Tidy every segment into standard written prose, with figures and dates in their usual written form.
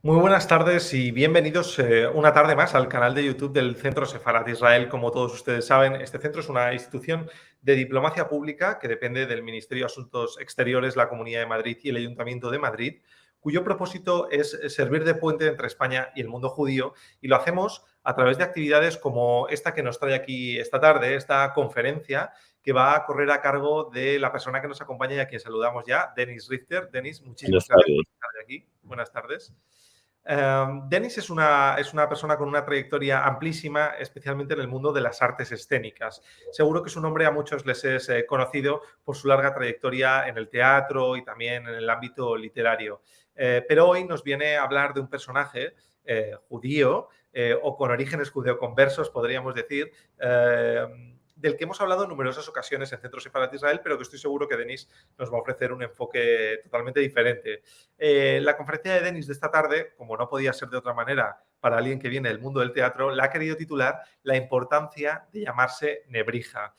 Muy buenas tardes y bienvenidos una tarde más al canal de YouTube del Centro Sefarat Israel. Como todos ustedes saben, este centro es una institución de diplomacia pública que depende del Ministerio de Asuntos Exteriores, la Comunidad de Madrid y el Ayuntamiento de Madrid, cuyo propósito es servir de puente entre España y el mundo judío, y lo hacemos a través de actividades como esta que nos trae aquí esta tarde, esta conferencia que va a correr a cargo de la persona que nos acompaña y a quien saludamos ya, Denis Richter. Denis, muchísimas Buenas gracias por tardes. estar aquí. Buenas tardes. Denis es una persona con una trayectoria amplísima, especialmente en el mundo de las artes escénicas. Seguro que su nombre a muchos les es conocido por su larga trayectoria en el teatro y también en el ámbito literario. Pero hoy nos viene a hablar de un personaje judío o con orígenes judeoconversos, podríamos decir, del que hemos hablado en numerosas ocasiones en Centro Sefarat Israel, pero que estoy seguro que Denis nos va a ofrecer un enfoque totalmente diferente. La conferencia de Denis de esta tarde, como no podía ser de otra manera para alguien que viene del mundo del teatro, la ha querido titular La importancia de llamarse Nebrija,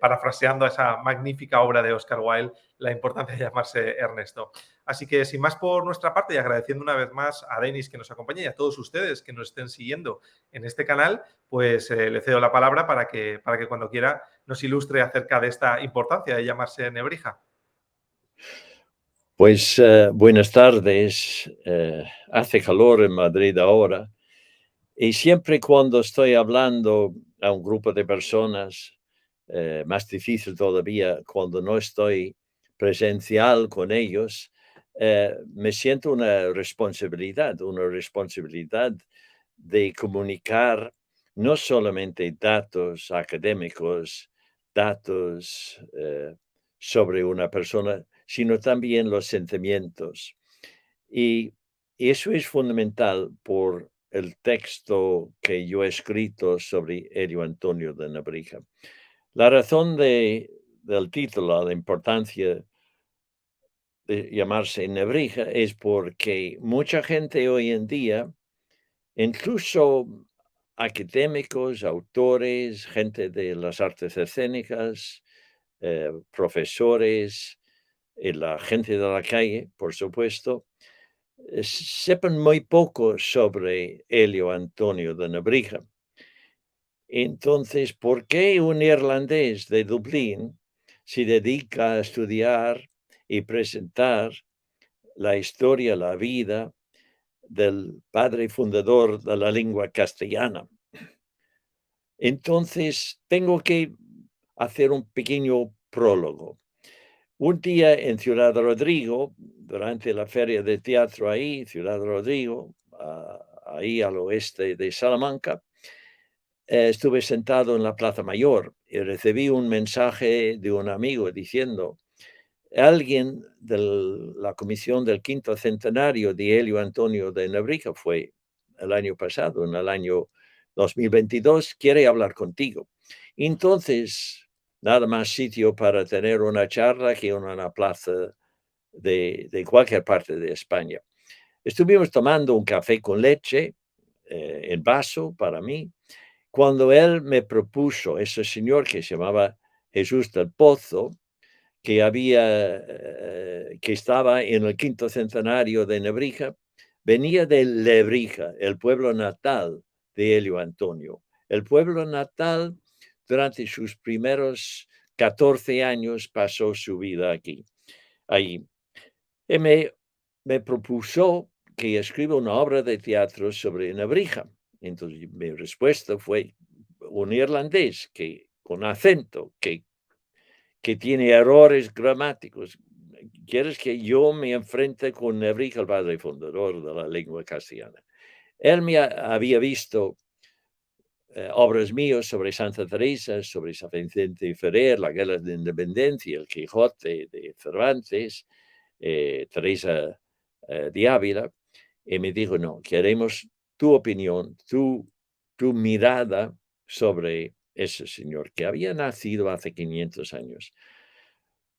parafraseando a esa magnífica obra de Oscar Wilde, La importancia de llamarse Ernesto. Así que, sin más por nuestra parte y agradeciendo una vez más a Denis que nos acompañe y a todos ustedes que nos estén siguiendo en este canal, pues le cedo la palabra para que cuando quiera nos ilustre acerca de esta importancia de llamarse Nebrija. Pues buenas tardes. Hace calor en Madrid ahora y siempre cuando estoy hablando a un grupo de personas, más difícil todavía cuando no estoy presencial con ellos, me siento una responsabilidad de comunicar no solamente datos académicos, datos sobre una persona, sino también los sentimientos. Y eso es fundamental por el texto que yo he escrito sobre Elio Antonio de Nebrija. La razón del título, la importancia de llamarse Nebrija, es porque mucha gente hoy en día, incluso académicos, autores, gente de las artes escénicas, profesores, y la gente de la calle, por supuesto, sepan muy poco sobre Elio Antonio de Nebrija. Entonces, ¿por qué un irlandés de Dublín se dedica a estudiar y presentar la historia, la vida del padre fundador de la lengua castellana? Entonces, tengo que hacer un pequeño prólogo. Un día en Ciudad Rodrigo, durante la feria de teatro ahí, Ciudad Rodrigo, ahí al oeste de Salamanca, estuve sentado en la Plaza Mayor y recibí un mensaje de un amigo diciendo: alguien de la comisión del quinto centenario de Elio Antonio de Nebrija, fue el año pasado, en el año 2022, quiere hablar contigo. Entonces, nada más sitio para tener una charla que en una plaza de cualquier parte de España. Estuvimos tomando un café con leche en vaso para mí, cuando él me propuso, ese señor que se llamaba Jesús del Pozo, que estaba en el quinto centenario de Nebrija, venía de Lebrija, el pueblo natal de Elio Antonio. El pueblo natal, durante sus primeros 14 años, pasó su vida aquí, ahí. Y me propuso que escriba una obra de teatro sobre Nebrija. Entonces mi respuesta fue: un irlandés que, con acento, que tiene errores gramáticos. ¿Quieres que yo me enfrente con Nebrija, el padre fundador de la lengua castellana? Él me había visto obras mías sobre Santa Teresa, sobre San Vicente Ferrer, la Guerra de Independencia, el Quijote de Cervantes, Teresa de Ávila, y me dijo: no, queremos tu opinión, tu mirada sobre ese señor que había nacido hace 500 años.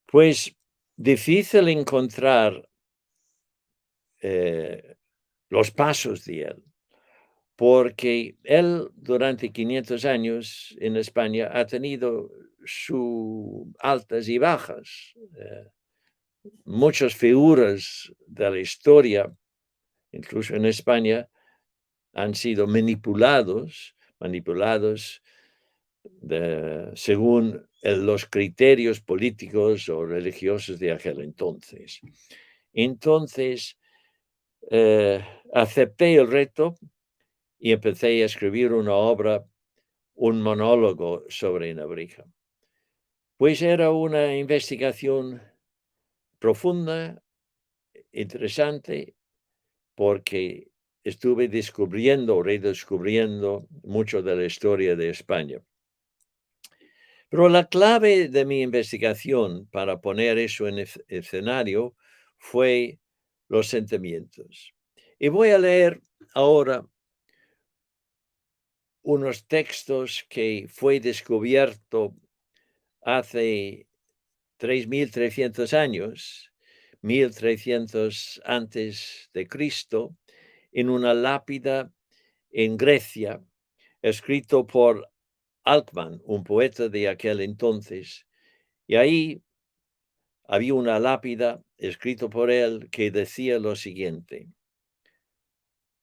Pues difícil encontrar eh, los pasos de él, porque él durante 500 años en España ha tenido sus altas y bajas. Muchas figuras de la historia incluso en España, han sido manipulados según los criterios políticos o religiosos de aquel entonces. Entonces, acepté el reto y empecé a escribir una obra, un monólogo sobre Nebrija. Pues era una investigación profunda, interesante, porque estuve redescubriendo mucho de la historia de España. Pero la clave de mi investigación para poner eso en escenario fue los sentimientos. Y voy a leer ahora unos textos que fue descubierto hace 3.300 años, 1.300 antes de Cristo, en una lápida en Grecia, escrito por Alcman, un poeta de aquel entonces. Y ahí había una lápida escrito por él que decía lo siguiente: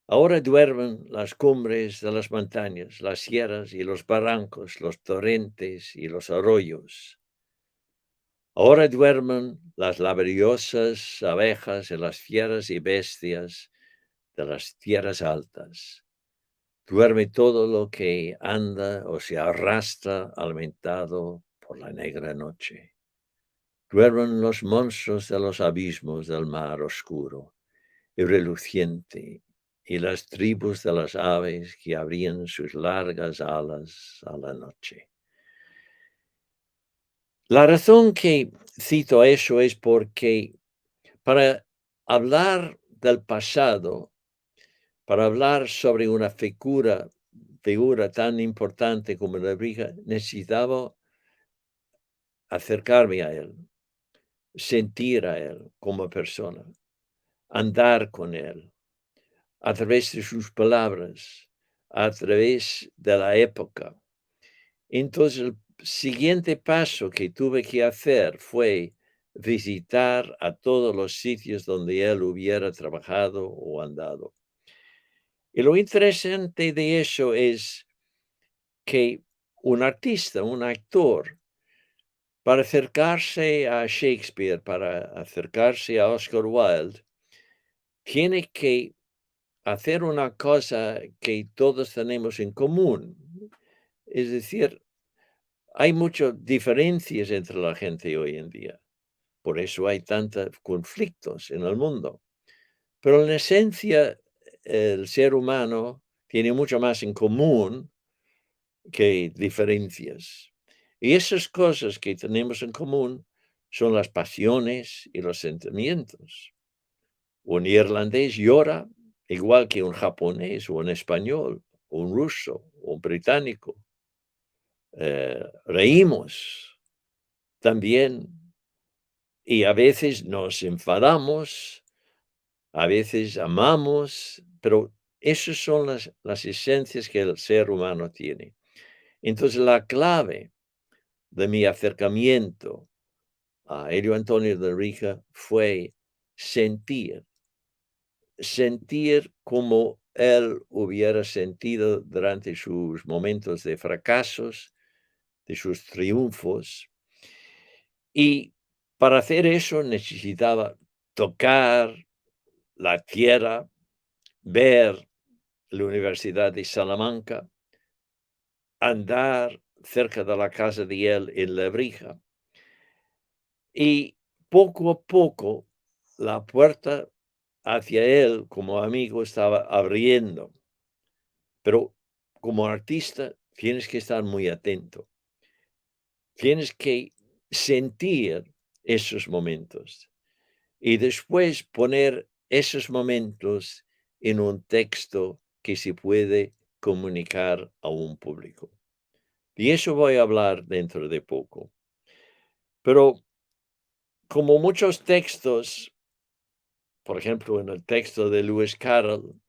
ahora duermen las cumbres de las montañas, las sierras y los barrancos, los torrentes y los arroyos. Ahora duermen las laboriosas abejas y las fieras y bestias de las tierras altas. Duerme todo lo que anda o se arrastra alimentado por la negra noche. Duermen los monstruos de los abismos del mar oscuro y reluciente, y las tribus de las aves que abrían sus largas alas a la noche. La razón que cito eso es porque para hablar del pasado, para hablar sobre una figura tan importante como Nebrija, necesitaba acercarme a él, sentir a él como persona, andar con él, a través de sus palabras, a través de la época. Entonces, el siguiente paso que tuve que hacer fue visitar a todos los sitios donde él hubiera trabajado o andado. Y lo interesante de eso es que un artista, un actor, para acercarse a Shakespeare, para acercarse a Oscar Wilde, tiene que hacer una cosa que todos tenemos en común. Es decir, hay muchas diferencias entre la gente hoy en día. Por eso hay tantos conflictos en el mundo. Pero en esencia, el ser humano tiene mucho más en común que diferencias. Y esas cosas que tenemos en común son las pasiones y los sentimientos. Un irlandés llora igual que un japonés o un español, o un ruso o un británico. Reímos también y a veces nos enfadamos, a veces amamos, pero esas son las esencias que el ser humano tiene. Entonces, la clave de mi acercamiento a Elio Antonio de Nebrija fue sentir como él hubiera sentido durante sus momentos de fracasos, de sus triunfos. Y para hacer eso necesitaba tocar la tierra, ver la Universidad de Salamanca, andar cerca de la casa de él en Lebrija. Y poco a poco la puerta hacia él como amigo estaba abriendo. Pero como artista tienes que estar muy atento. Tienes que sentir esos momentos y después poner esos momentos en un texto que se puede comunicar a un público. Y eso voy a hablar dentro de poco. Pero como muchos textos, por ejemplo, en el texto de Lewis Carroll,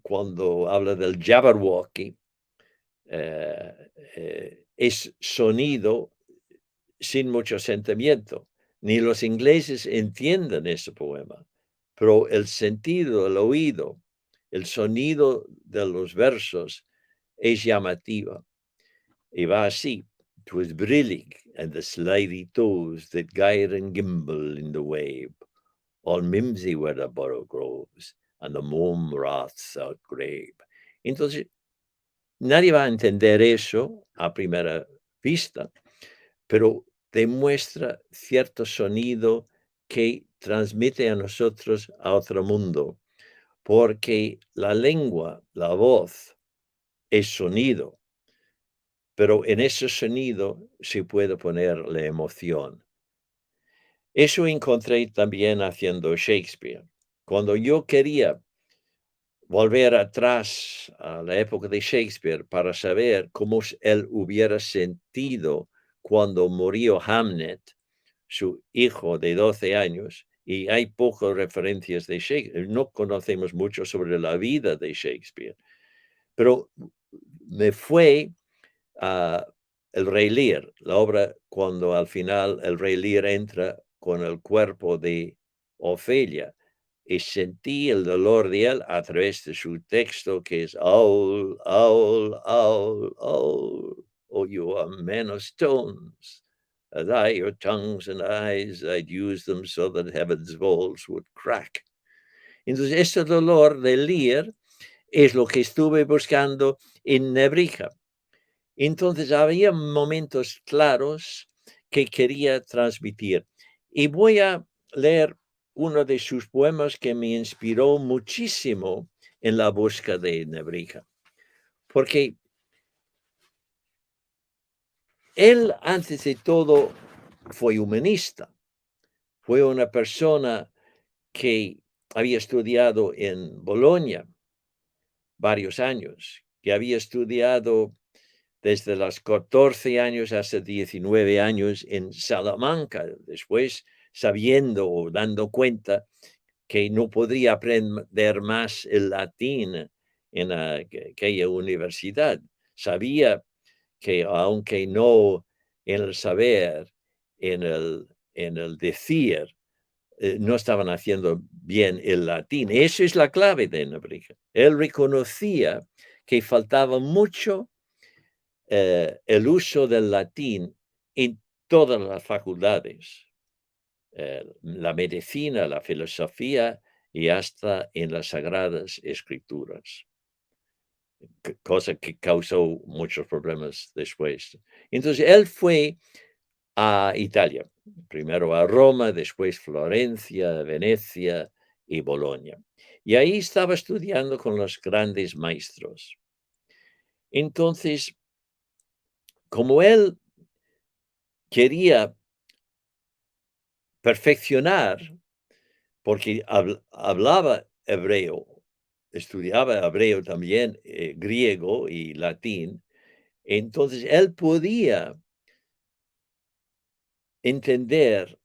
cuando habla del Jabberwocky, es sonido sin mucho sentimiento. Ni los ingleses entienden ese poema, pero el sentido, el oído, el sonido de los versos es llamativa. Y va así. 'Twas brillig, and the slithy toes that gyre and gimble in the wave. All mimsy were the borough groves, and the mome wraths outgrave. Entonces, nadie va a entender eso a primera vista, pero demuestra cierto sonido que transmite a nosotros a otro mundo, porque la lengua, la voz, es sonido, pero en ese sonido se puede poner la emoción. Eso encontré también haciendo Shakespeare. Cuando yo quería volver atrás a la época de Shakespeare para saber cómo él hubiera sentido cuando murió Hamnet, su hijo de 12 años, y hay pocas referencias de Shakespeare, no conocemos mucho sobre la vida de Shakespeare, pero me fue a El Rey Lear, la obra cuando al final el Rey Lear entra con el cuerpo de Ofelia, y sentí el dolor de él a través de su texto que es "Owl, owl, owl, owl, oh you are men of stones, as I your tongues and eyes, I'd use them so that heaven's walls would crack". Entonces, este dolor de Lear es lo que estuve buscando en Nebrija. Entonces, había momentos claros que quería transmitir. Y voy a leer uno de sus poemas que me inspiró muchísimo en la búsqueda de Nebrija, porque él, antes de todo, fue humanista. Fue una persona que había estudiado en Bolonia varios años, que había estudiado desde los 14 años hasta 19 años en Salamanca, después sabiendo o dando cuenta que no podría aprender más el latín en aquella universidad. Sabía que aunque no en el saber, en el decir, no estaban haciendo bien el latín. Eso es la clave de Nebrija. Él reconocía que faltaba mucho el uso del latín en todas las facultades, la medicina, la filosofía y hasta en las sagradas escrituras, cosa que causó muchos problemas después. Entonces, él fue a Italia, primero a Roma, después Florencia, Venecia y Bolonia. Y ahí estaba estudiando con los grandes maestros. Entonces, como él quería perfeccionar, porque hablaba hebreo, estudiaba hebreo también, griego y latín, entonces él podía entender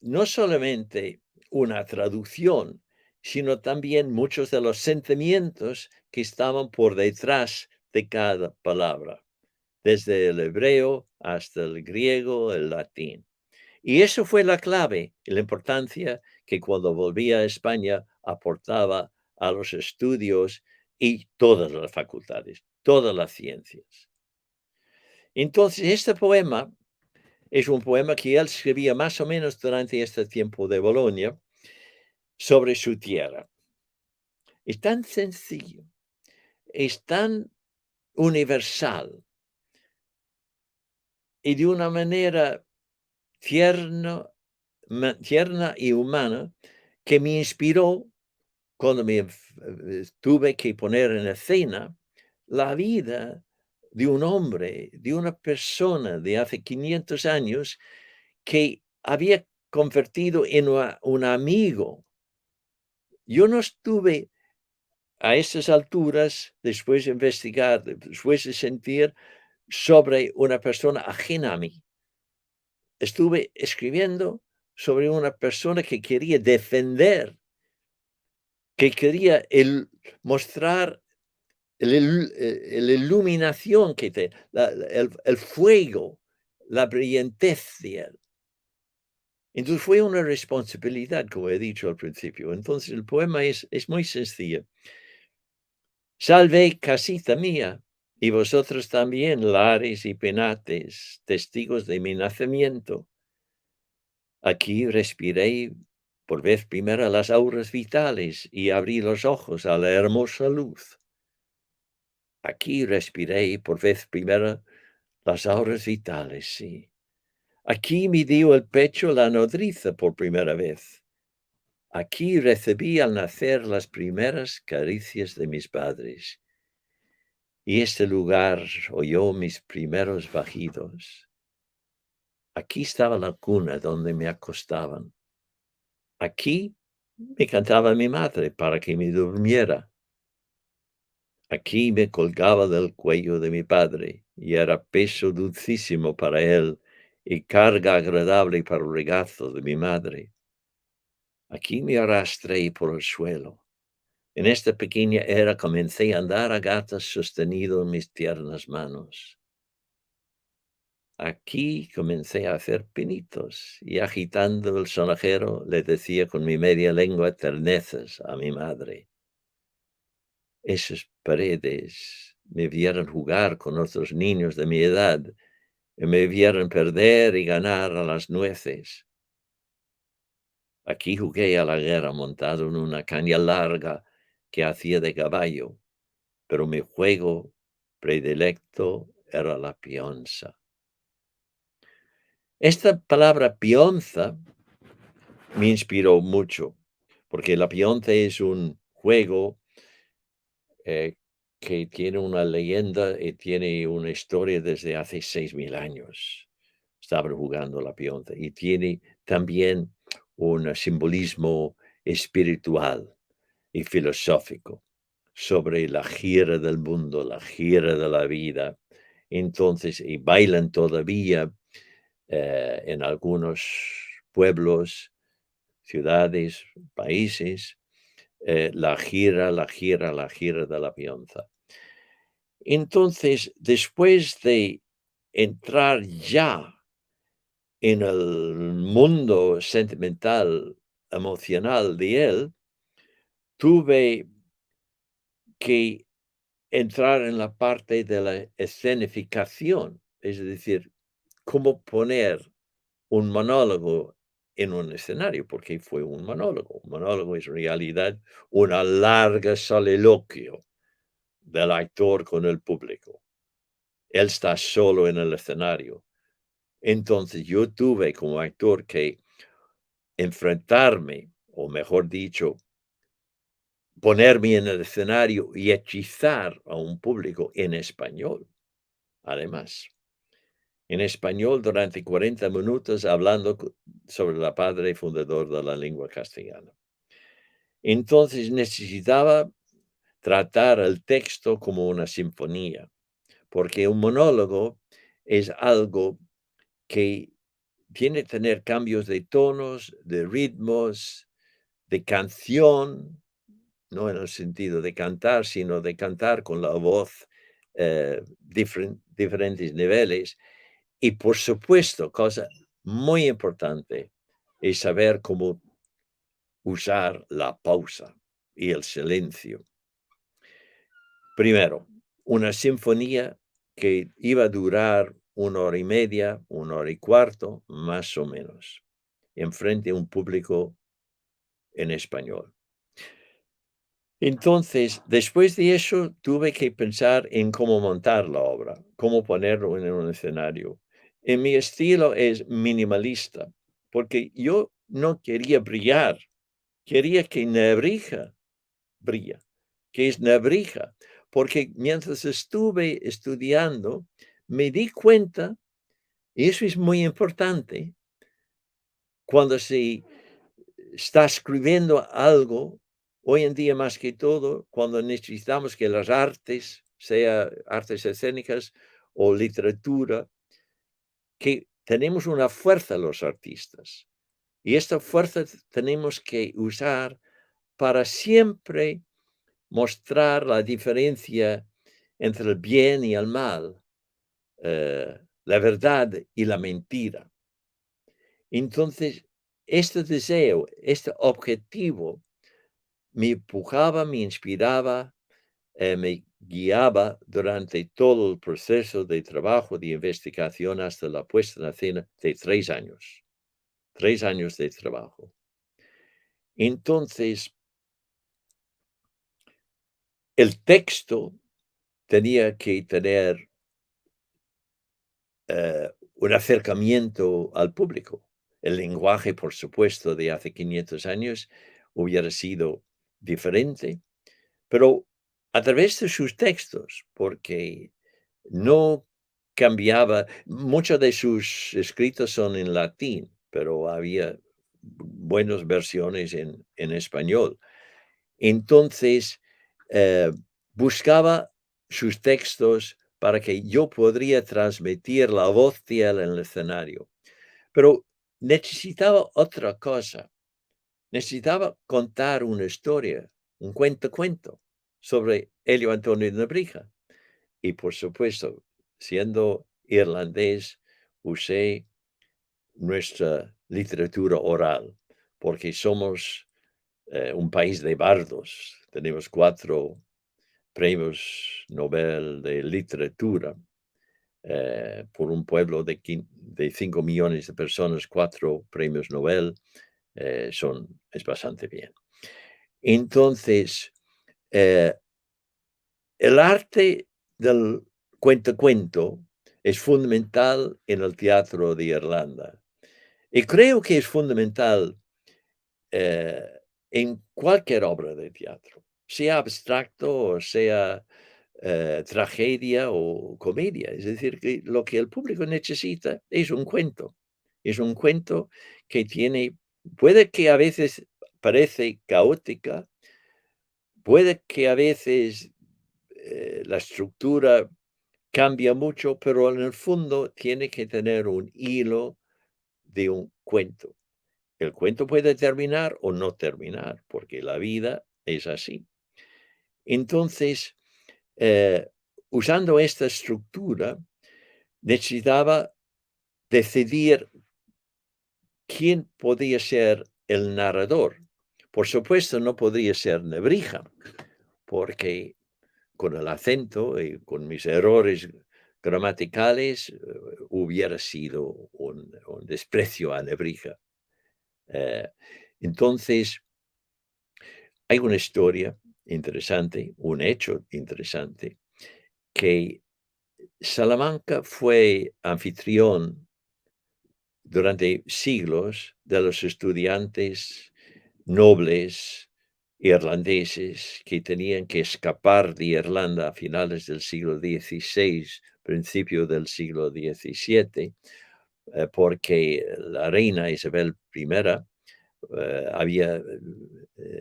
no solamente una traducción, sino también muchos de los sentimientos que estaban por detrás de cada palabra, desde el hebreo hasta el griego, el latín. Y eso fue la clave y la importancia que cuando volvía a España aportaba a los estudios y todas las facultades, todas las ciencias. Entonces, este poema es un poema que él escribía más o menos durante este tiempo de Bolonia sobre su tierra. Es tan sencillo, es tan universal y de una manera tierna, tierna y humana que me inspiró cuando tuve que poner en escena la vida de un hombre, de una persona de hace 500 años que había convertido en un amigo. Yo no estuve a esas alturas, después de investigar, después de sentir sobre una persona ajena a mí. Estuve escribiendo sobre una persona que quería defender, que quería mostrar la iluminación que te, el fuego, la brillantez de él. Entonces fue una responsabilidad, como he dicho al principio. Entonces el poema es muy sencillo. Salve casita mía, y vosotros también, lares y penates, testigos de mi nacimiento. Aquí respiré por vez primera las auras vitales y abrí los ojos a la hermosa luz. Aquí respiré por vez primera las auras vitales, sí. Aquí me dio el pecho la nodriza por primera vez. Aquí recibí al nacer las primeras caricias de mis padres. Y este lugar oyó mis primeros bajidos. Aquí estaba la cuna donde me acostaban. Aquí me cantaba mi madre para que me durmiera. Aquí me colgaba del cuello de mi padre y era peso dulcísimo para él y carga agradable para el regazo de mi madre. Aquí me arrastré por el suelo. En esta pequeña era comencé a andar a gatas sostenido en mis tiernas manos. Aquí comencé a hacer pinitos y agitando el sonajero le decía con mi media lengua ternezas a mi madre. Esas paredes me vieron jugar con otros niños de mi edad y me vieron perder y ganar a las nueces. Aquí jugué a la guerra montado en una caña larga que hacía de caballo, pero mi juego predilecto era la pionza. Esta palabra pionza me inspiró mucho, porque la pionza es un juego eh, que tiene una leyenda y tiene una historia desde hace 6.000 años. Estaban jugando la pionza y tiene también un simbolismo espiritual y filosófico sobre la gira del mundo, la gira de la vida. Entonces, y bailan todavía en algunos pueblos, ciudades, países, la gira, la gira, la gira de la pionza. Entonces, después de entrar ya en el mundo sentimental, emocional de él, tuve que entrar en la parte de la escenificación, es decir, cómo poner un monólogo en un escenario, porque fue un monólogo. Un monólogo es en realidad una larga soliloquio del actor con el público. Él está solo en el escenario. Entonces yo tuve como actor que enfrentarme, o mejor dicho, ponerme en el escenario y hechizar a un público en español, además. En español durante 40 minutos hablando sobre la padre fundador de la lengua castellana. Entonces necesitaba tratar el texto como una sinfonía, porque un monólogo es algo que tiene que tener cambios de tonos, de ritmos, de canción, no en el sentido de cantar, sino de cantar con la voz, diferentes niveles. Y por supuesto, cosa muy importante es saber cómo usar la pausa y el silencio. Primero, una sinfonía que iba a durar 1 hora y media, 1 hora y cuarto, más o menos, enfrente a un público en español. Entonces, después de eso, tuve que pensar en cómo montar la obra, cómo ponerlo en un escenario. En mi estilo es minimalista, porque yo no quería brillar, quería que Nebrija brilla, que es Nebrija, porque mientras estuve estudiando, me di cuenta, y eso es muy importante, cuando se está escribiendo algo, hoy en día más que todo, cuando necesitamos que las artes, sea artes escénicas o literatura, que tenemos una fuerza los artistas. Y esta fuerza tenemos que usar para siempre mostrar la diferencia entre el bien y el mal, la verdad y la mentira. Entonces, este deseo, este objetivo me empujaba, me inspiraba, me guiaba durante todo el proceso de trabajo, de investigación, hasta la puesta en escena de 3 años. 3 años de trabajo. Entonces, el texto tenía que tener un acercamiento al público. El lenguaje, por supuesto, de hace 500 años hubiera sido diferente, pero a través de sus textos, porque no cambiaba. Muchos de sus escritos son en latín, pero había buenas versiones en español. Entonces, eh, buscaba sus textos para que yo podría transmitir la voz de él en el escenario. Pero necesitaba otra cosa. Necesitaba contar una historia, un cuento sobre Elio Antonio de Nebrija. Y por supuesto, siendo irlandés, usé nuestra literatura oral, porque somos un país de bardos. Tenemos 4 premios Nobel de literatura. Por un pueblo de 5 millones de personas, 4 premios Nobel es bastante bien. Entonces, eh, el arte del cuento es fundamental en el teatro de Irlanda. Y creo que es fundamental eh, en cualquier obra de teatro, sea abstracto o sea tragedia o comedia. Es decir, que lo que el público necesita es un cuento que puede que a veces parece caótica, puede que a veces la estructura cambia mucho, pero en el fondo tiene que tener un hilo de un cuento. El cuento puede terminar o no terminar, porque la vida es así. Entonces, eh, usando esta estructura, necesitaba decidir quién podía ser el narrador. Por supuesto, no podría ser Nebrija, porque con el acento y con mis errores gramaticales hubiera sido un desprecio a Nebrija. Eh, entonces, hay una historia interesante, un hecho interesante, que Salamanca fue anfitrión durante siglos de los estudiantes nobles irlandeses que tenían que escapar de Irlanda a finales del siglo XVI, principio del siglo XVII, porque la reina Isabel I había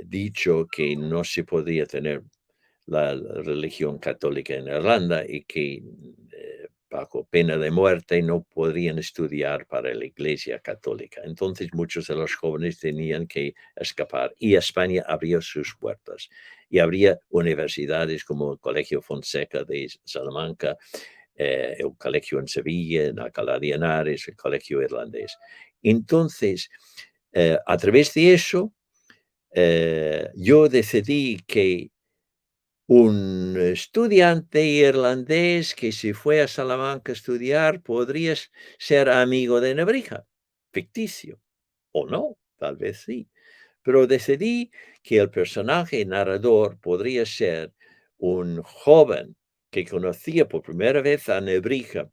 dicho que no se podía tener la religión católica en Irlanda y que bajo pena de muerte no podrían estudiar para la Iglesia Católica. Entonces muchos de los jóvenes tenían que escapar y España abrió sus puertas y habría universidades como el Colegio Fonseca de Salamanca, el colegio en Sevilla, en Alcalá de Henares, el colegio irlandés. Entonces, a través de eso, yo decidí que un estudiante irlandés que se fue a Salamanca a estudiar podría ser amigo de Nebrija, ficticio, o no, tal vez sí. Pero decidí que el personaje narrador podría ser un joven que conocía por primera vez a Nebrija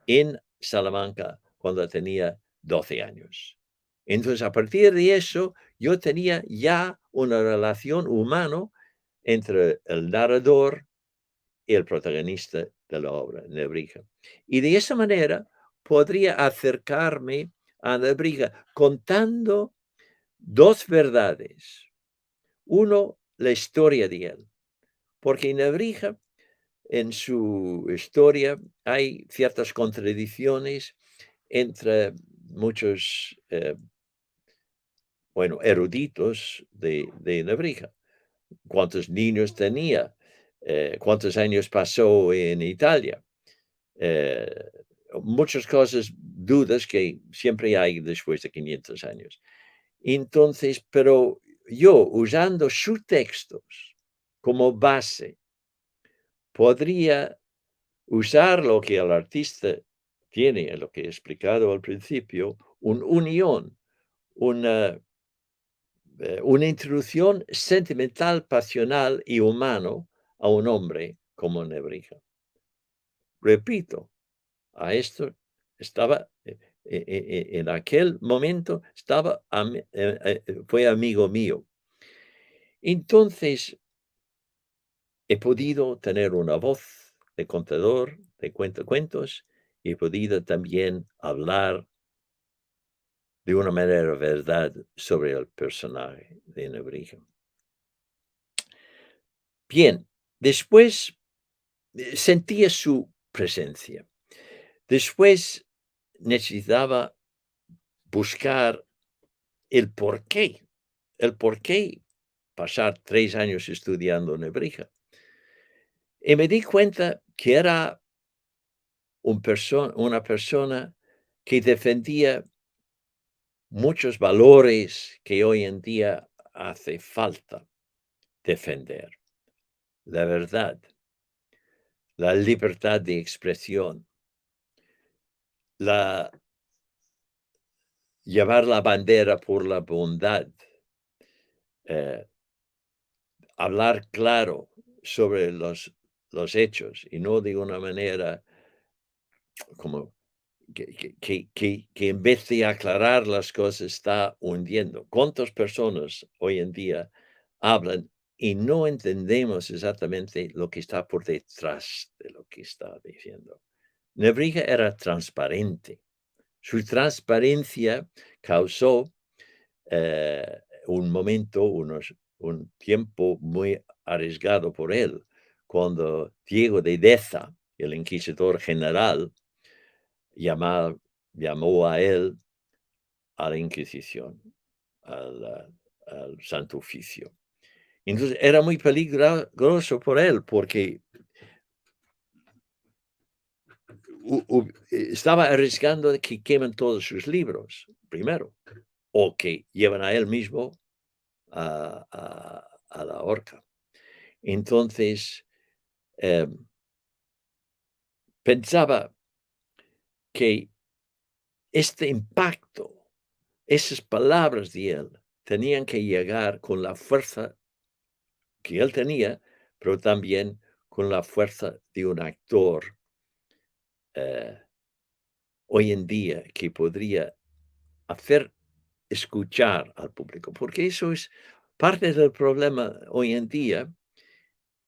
en Salamanca cuando tenía 12 años. Entonces, a partir de eso, yo tenía ya una relación humana entre el narrador y el protagonista de la obra, Nebrija. Y de esa manera podría acercarme a Nebrija contando dos verdades. Uno, la historia de él, porque en Nebrija, en su historia, hay ciertas contradicciones entre muchos, eruditos de Nebrija. ¿Cuántos niños tenía? ¿Cuántos años pasó en Italia? Muchas cosas, dudas que siempre hay después de 500 años. Entonces, pero yo, usando sus textos como base, podría usar lo que el artista tiene, lo que he explicado al principio, una unión, una, una introducción sentimental, pasional y humano a un hombre como Nebrija. Repito, a esto estaba, en aquel momento fue amigo mío. Entonces, he podido tener una voz de contador de cuentos y he podido también hablar de una manera verdad sobre el personaje de Nebrija. Bien, después sentía su presencia. Después necesitaba buscar el porqué pasar 3 años estudiando Nebrija. Y me di cuenta que era una persona que defendía muchos valores que hoy en día hace falta defender. La verdad, la libertad de expresión, la llevar la bandera por la bondad, eh, hablar claro sobre los hechos y no de una manera como que en vez de aclarar las cosas está hundiendo. ¿Cuántas personas hoy en día hablan y no entendemos exactamente lo que está por detrás de lo que está diciendo? Nebrija era transparente. Su transparencia causó un tiempo muy arriesgado por él, cuando Diego de Deza, el inquisidor general, llamó a él a la Inquisición, al Santo Oficio. Entonces era muy peligroso por él, porque estaba arriesgando de que quemen todos sus libros, primero, o que lleven a él mismo a la horca. Entonces, pensaba que este impacto, esas palabras de él, tenían que llegar con la fuerza que él tenía, pero también con la fuerza de un actor eh, hoy en día que podría hacer escuchar al público, porque eso es parte del problema hoy en día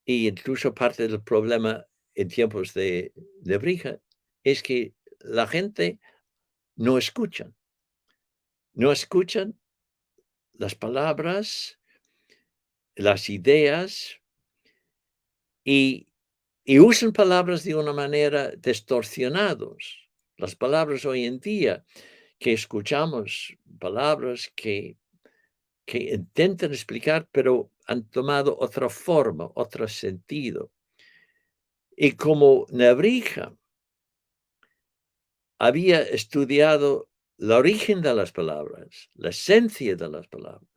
y incluso parte del problema en tiempos de Nebrija, es que la gente no escuchan, no escuchan las palabras, las ideas y usan palabras de una manera distorsionados. Las palabras hoy en día que escuchamos, palabras que intentan explicar, pero han tomado otra forma, otro sentido. Y como Nebrija había estudiado el origen de las palabras, la esencia de las palabras,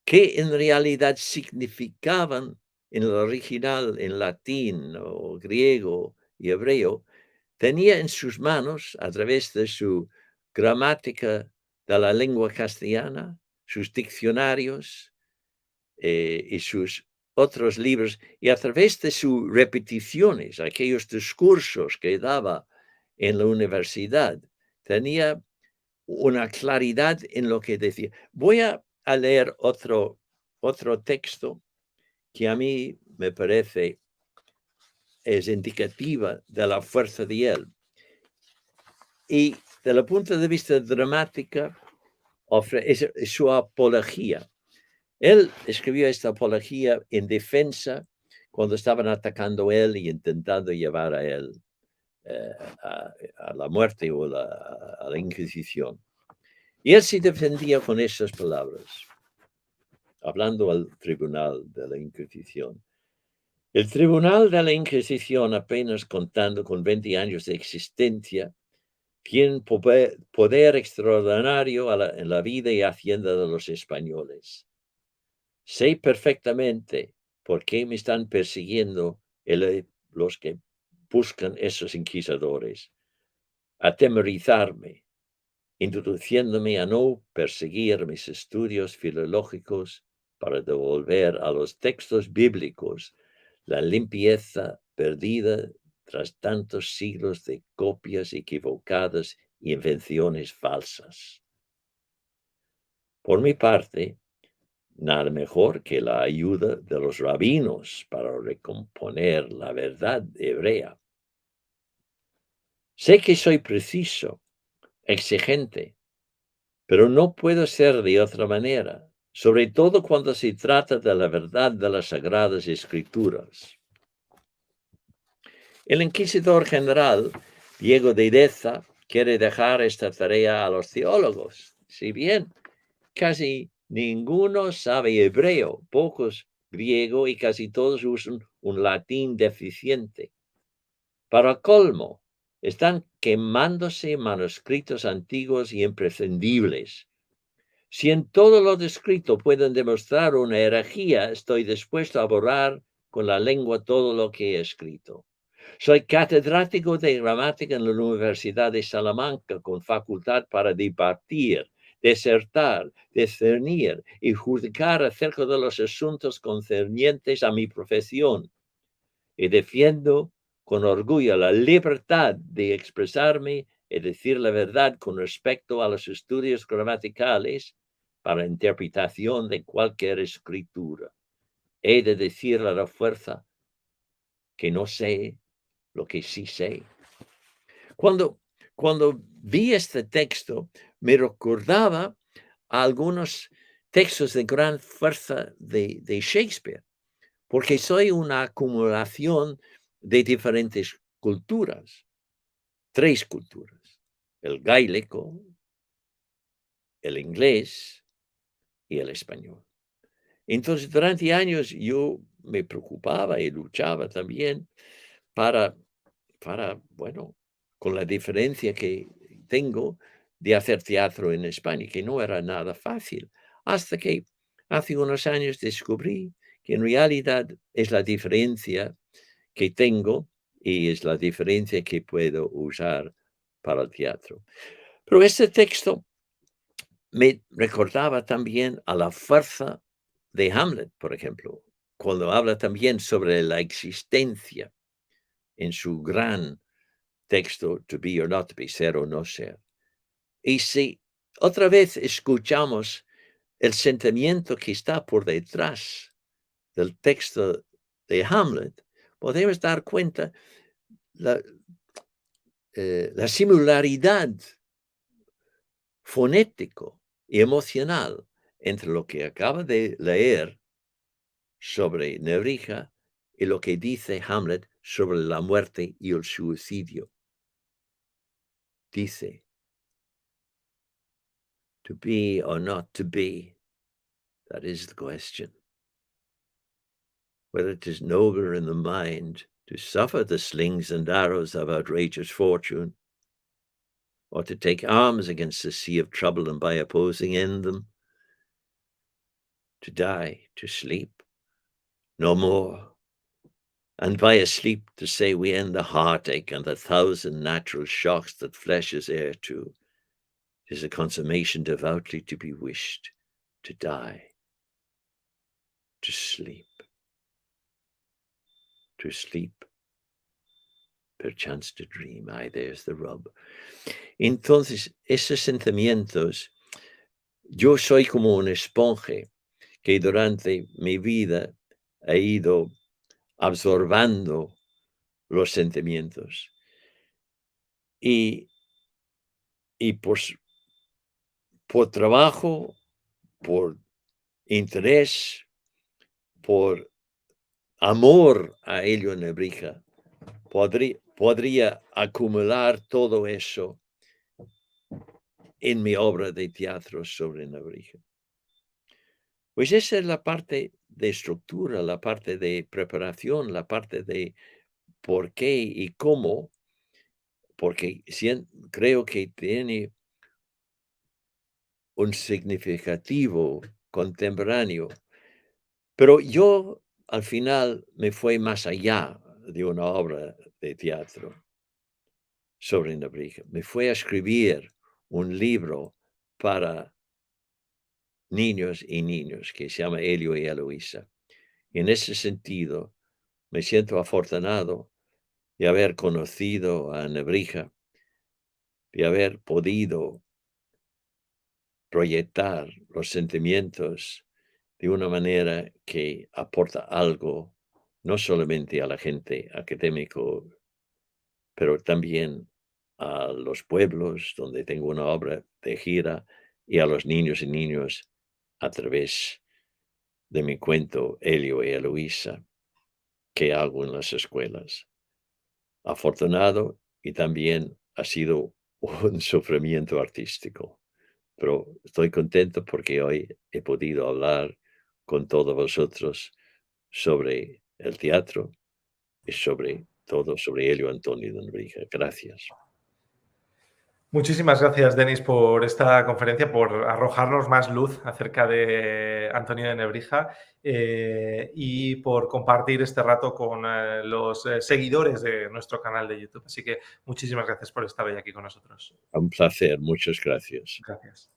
qué en realidad significaban en el original, en latín o griego y hebreo, tenía en sus manos, a través de su gramática de la lengua castellana, sus diccionarios y sus otros libros, y a través de sus repeticiones, aquellos discursos que daba en la universidad, tenía una claridad en lo que decía. Voy a leer otro texto que a mí me parece es indicativa de la fuerza de él. Y desde el punto de vista dramática, es su apología. Él escribió esta apología en defensa cuando estaban atacando a él y intentando llevar a él eh, a la muerte o a la Inquisición. Y él se defendía con esas palabras, hablando al tribunal de la Inquisición. El tribunal de la Inquisición, apenas contando con 20 años de existencia, tienen poder extraordinario en la vida y hacienda de los españoles. Sé perfectamente por qué me están persiguiendo los que buscan esos inquisidores, atemorizarme, introduciéndome a no perseguir mis estudios filológicos para devolver a los textos bíblicos la limpieza perdida tras tantos siglos de copias equivocadas y invenciones falsas. Por mi parte, nada mejor que la ayuda de los rabinos para recomponer la verdad hebrea. Sé que soy preciso, exigente, pero no puedo ser de otra manera, sobre todo cuando se trata de la verdad de las Sagradas Escrituras. El inquisidor general, Diego de Deza, quiere dejar esta tarea a los teólogos. Si bien casi ninguno sabe hebreo, pocos griego y casi todos usan un latín deficiente. Para colmo, están quemándose manuscritos antiguos y imprescindibles. Si en todo lo descrito pueden demostrar una herejía, estoy dispuesto a borrar con la lengua todo lo que he escrito. Soy catedrático de gramática en la Universidad de Salamanca con facultad para debatir, disertar, discernir y juzgar acerca de los asuntos concernientes a mi profesión. Y defiendo con orgullo la libertad de expresarme y decir la verdad con respecto a los estudios gramaticales para interpretación de cualquier escritura. He de decir a la fuerza que no sé lo que sí sé. Cuando vi este texto, me recordaba a algunos textos de gran fuerza de Shakespeare, porque soy una acumulación de diferentes culturas, 3 culturas: el gaélico, el inglés y el español. Entonces, durante años yo me preocupaba y luchaba también para bueno, con la diferencia que tengo de hacer teatro en España, que no era nada fácil, hasta que hace unos años descubrí que en realidad es la diferencia que tengo y es la diferencia que puedo usar para el teatro. Pero este texto me recordaba también a la fuerza de Hamlet, por ejemplo, cuando habla también sobre la existencia en su gran texto, to be or not to be, ser o no ser. Y si otra vez escuchamos el sentimiento que está por detrás del texto de Hamlet, podemos dar cuenta la, la similaridad fonético y emocional entre lo que acaba de leer sobre Nebrija y lo que dice Hamlet sobre la muerte y el suicidio. Dice, to be or not to be, that is the question. Whether it is nobler in the mind to suffer the slings and arrows of outrageous fortune, or to take arms against the sea of trouble and by opposing in them, to die, to sleep, no more, and by a sleep to say we end the heartache and the thousand natural shocks that flesh is heir to, 'tis a consummation devoutly to be wished, to die, to sleep, perchance to dream. Aye, there's the rub. Entonces, esos sentimientos, yo soy como un esponje que durante mi vida he ido absorbando los sentimientos. Y por trabajo, por interés, por amor a Elio Nebrija, podría acumular todo eso en mi obra de teatro sobre Nebrija. Pues esa es la parte de estructura, la parte de preparación, la parte de por qué y cómo porque creo que tiene un significativo contemporáneo. Pero yo al final me fui más allá de una obra de teatro sobre Nebrija. Me fui a escribir un libro para niños y niños que se llama Elio y Eloísa. Y en ese sentido, me siento afortunado de haber conocido a Nebrija, de haber podido proyectar los sentimientos de una manera que aporta algo, no solamente a la gente académico, pero también a los pueblos donde tengo una obra de gira y a los niños y niños a través de mi cuento Elio y Eloísa, que hago en las escuelas. Afortunado y también ha sido un sufrimiento artístico, pero estoy contento porque hoy he podido hablar con todos vosotros sobre el teatro y sobre todo sobre Elio Antonio de Nebrija. Gracias. Muchísimas gracias, Denis, por esta conferencia, por arrojarnos más luz acerca de Antonio de Nebrija y por compartir este rato con los seguidores de nuestro canal de YouTube. Así que muchísimas gracias por estar hoy aquí con nosotros. Un placer. Muchas gracias. Gracias.